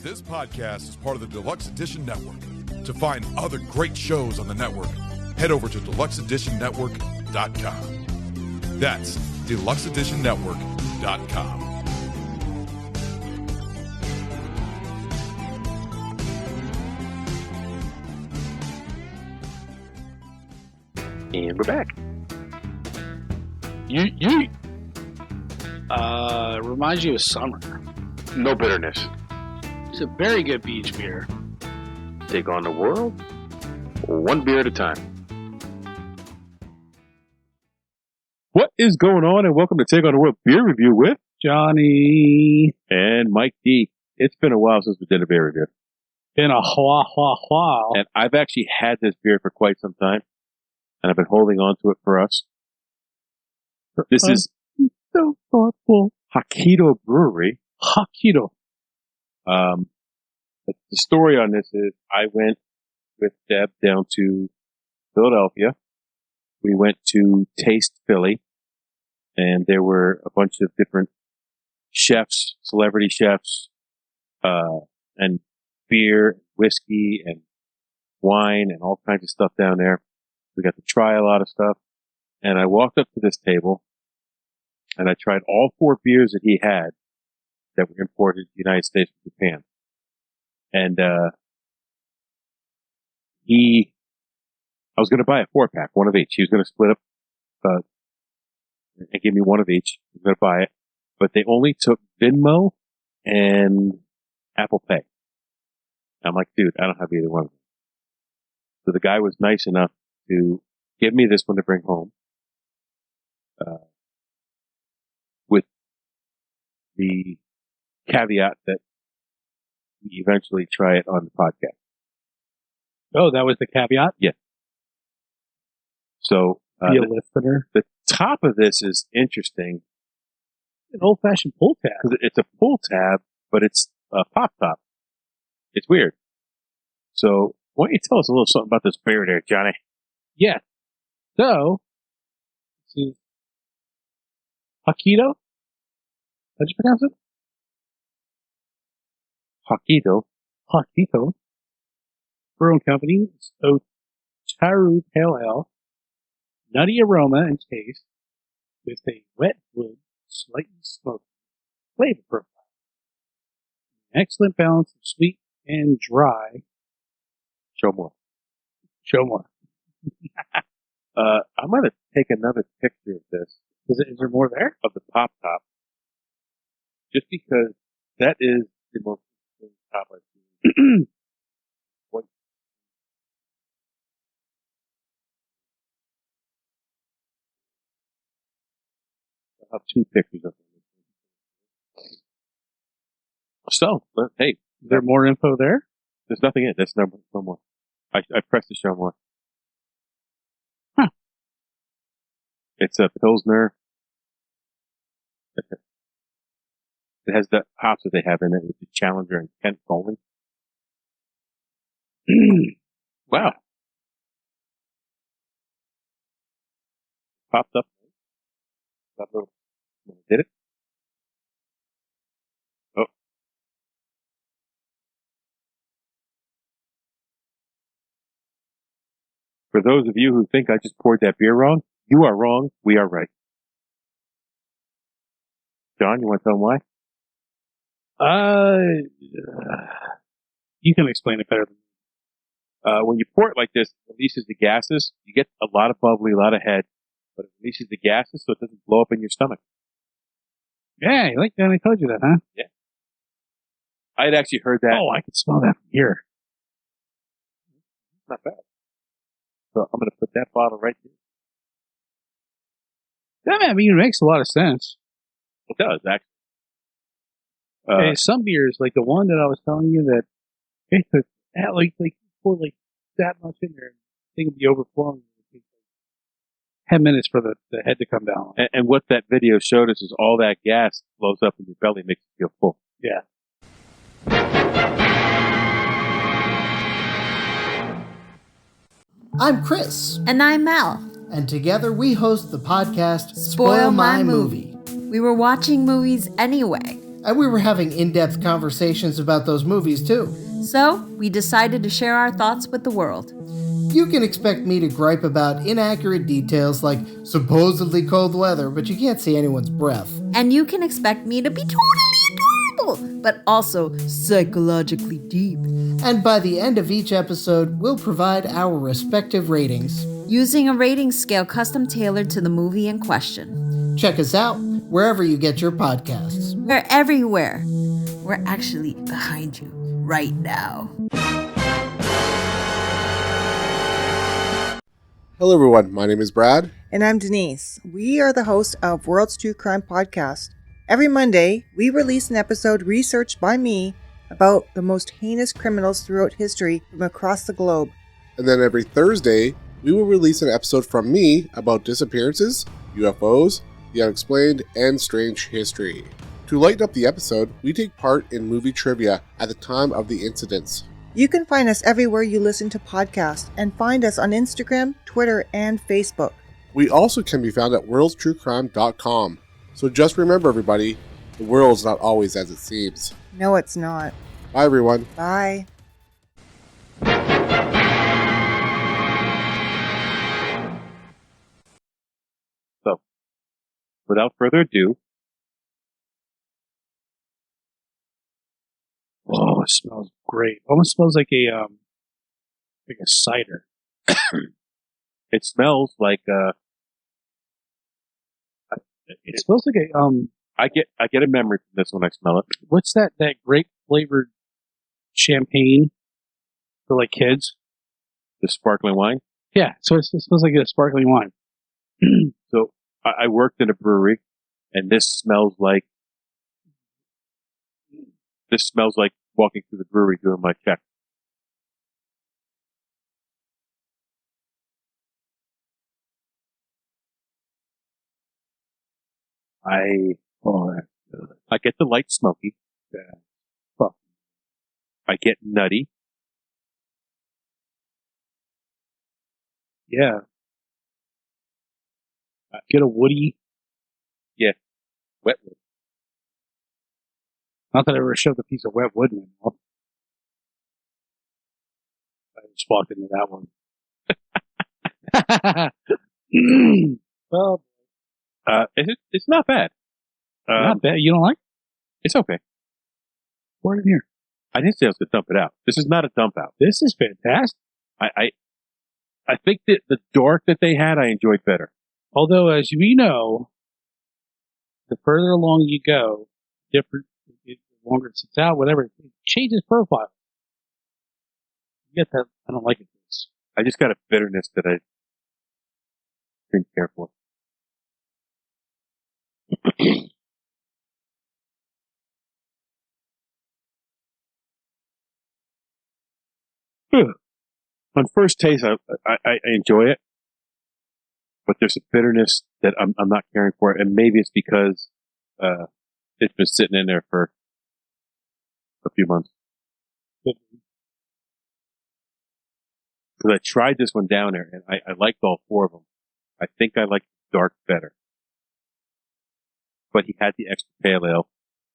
This podcast is part of the Deluxe Edition Network. To find other great shows on the network, head over to deluxeeditionnetwork.com. That's deluxeeditionnetwork.com. And we're back. Reminds you of summer. No bitterness. It's a very good beach beer. Take on the world, one beer at a time. What is going on? And welcome to Take on the World Beer Review with Johnny. and Mike D. It's been a while since we did a beer review. Been a while. And I've actually had this beer for quite some time. And I've been holding on to it for us. This is So thoughtful. Hokkaido Brewery. Hokkaido. The story on this is I went with Deb down to Philadelphia. We went to Taste Philly, and there were a bunch of different chefs, celebrity chefs, and beer, whiskey, and wine, and all kinds of stuff down there. We got to try a lot of stuff, and I walked up to this table, and I tried all 4 beers that he had that were imported to the United States from Japan. And I was going to buy a 4-pack, one of each. He was going to split up and give me one of each. I was going to buy it, but they only took Venmo and Apple Pay. I'm like, dude, I don't have either one of them. So the guy was nice enough to give me this one to bring home, with the caveat that we eventually try it on the podcast. Oh, that was the caveat? Yeah. So, Be a listener. the top of this is interesting. An old-fashioned pull tab. 'Cause it's a pull tab, but it's a pop top. It's weird. So, why don't you tell us a little something about this beer there, Johnny? Yeah. So, this is Hokkaido? How'd you pronounce it? Hokkaido. Hokkaido. Brewing Company. It's Otaru Ale Ale. Nutty aroma and taste with a wet wood, slightly smoky flavor profile. An excellent balance of sweet and dry. Show more. Show more. I'm going to take another picture of this, Is there more there? of the pop top, just because that is the most interesting top I've seen. What? I'll have 2 pictures of it. So, but hey, Is there more info there? there's nothing in it. There's no more. I pressed the show more. Huh. It's a Pilsner. It has the hops that they have in it with the Challenger and Kent Bowling. Wow. Popped up. Got a little, did it? Oh. For those of you who think I just poured that beer wrong, you are wrong. We are right. John, you want to tell them why? You can explain it better than me. When you pour it like this, it releases the gases. You get a lot of bubbly, a lot of head, but it releases the gases so it doesn't blow up in your stomach. Yeah, you like that? I told you that, huh? I had actually heard that. Oh, I can smell that from here. Not bad. So I'm going to put that bottle right there. I mean, it makes a lot of sense. It does, actually. Hey, some beers, like the one that I was telling you that, it could, like pour like that much in there, the thing would be overflowing. It would take like 10 minutes for the head to come down. And what that video showed us is all that gas blows up in your belly, makes you feel full. Yeah. I'm Chris, And I'm Mel. and together we host the podcast Spoil My Movie. We were watching movies anyway, And we were having in-depth conversations about those movies too. So, we decided to share our thoughts with the world. You can expect me to gripe about inaccurate details like supposedly cold weather, but you can't see anyone's breath. And you can expect me to be totally adorable, but also psychologically deep. And by the end of each episode, we'll provide our respective ratings. Using a rating scale custom tailored to the movie in question. Check us out wherever you get your podcasts. We're everywhere. We're actually behind you right now. Hello everyone, my name is Brad. And I'm Denise. We are the hosts of World's True Crime Podcast. Every Monday, we release an episode researched by me about the most heinous criminals throughout history from across the globe. And then every Thursday, we will release an episode from me about disappearances, UFOs, the unexplained, and strange history. To lighten up the episode, we take part in movie trivia at the time of the incidents. You can find us everywhere you listen to podcasts and find us on Instagram, Twitter, and Facebook. We also can be found at worldstruecrime.com. So just remember everybody, the world's not always as it seems. No, it's not. Bye everyone. Bye. So, without further ado, Oh, it smells great. Almost smells like a cider. it smells like It smells like a I get a memory from this when I smell it. what's that grape flavored champagne for like kids? The sparkling wine. Yeah, so it smells like a sparkling wine. So I worked in a brewery, and this smells like walking through the brewery doing my check. I get the light smoky. I get nutty. Yeah. Get a woody. Wet wood. Not that I ever shoved a piece of wet wood in my mouth. I just walked into that one. Well, It's not bad. not bad. You don't like it? It's okay. Pour it in here. I didn't say I was going to dump it out. This is not a dump out. This is fantastic. I think that the dark that they had, I enjoyed better. Although, as we know, the further along you go, the longer it sits out, whatever, it changes profile. You get that? I don't like it. I just got a bitterness that I didn't care for. On first taste, I enjoy it, but there's a bitterness that I'm not caring for, and maybe it's because it's been sitting in there for a few months. Because I tried this one down there, and I liked all four of them. I think I liked dark better, but he had the extra pale ale,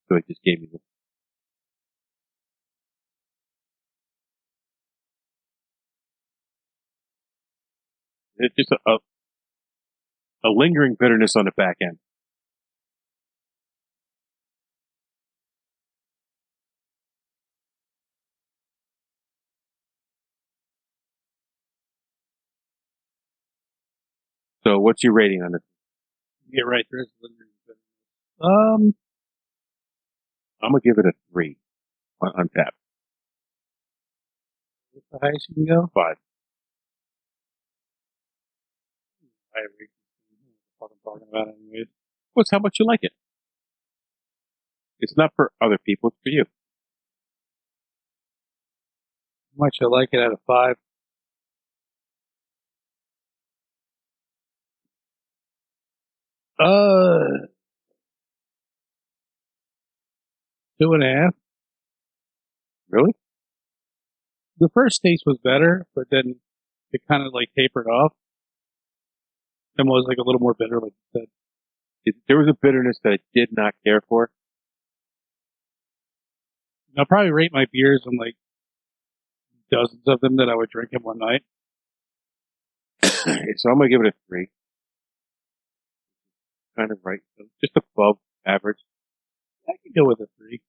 so he just gave me this. It's just a lingering bitterness on the back end. So what's your rating on it? Yeah, right. There is lingering bitterness. I'm going to give it a 3 on tap. What's the highest you can go? 5. I agree. What I'm talking about anyways. What's how much you like it? It's not for other people, it's for you. How much I like it out of 5? Uh, 2.5. Really? The first taste was better, but then it kind of like tapered off. And was like a little more bitter, like you said. There was a bitterness that I did not care for, I'll probably rate my beers on like dozens of them that I would drink in one night. So I'm going to give it a 3. Kind of right. So just above average. I can go with a 3.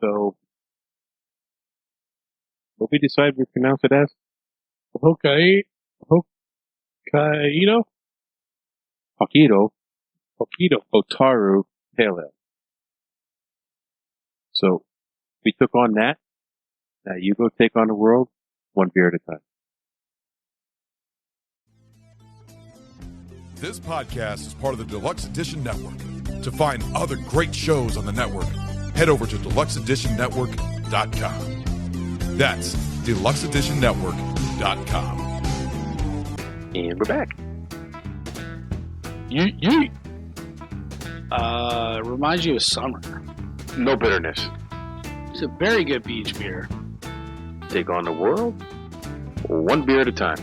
So what we decide we pronounce it as? Hokkaido? Hokkaido Hokkaido. Otaru Ale. So we took on that. Now you go take on the world one beer at a time. This podcast is part of the Deluxe Edition Network. To find other great shows on the network, head over to deluxeeditionnetwork.com. That's deluxeeditionnetwork.com. And we're back. Reminds you of summer. No bitterness. It's a very good beach beer. Take on the world one beer at a time.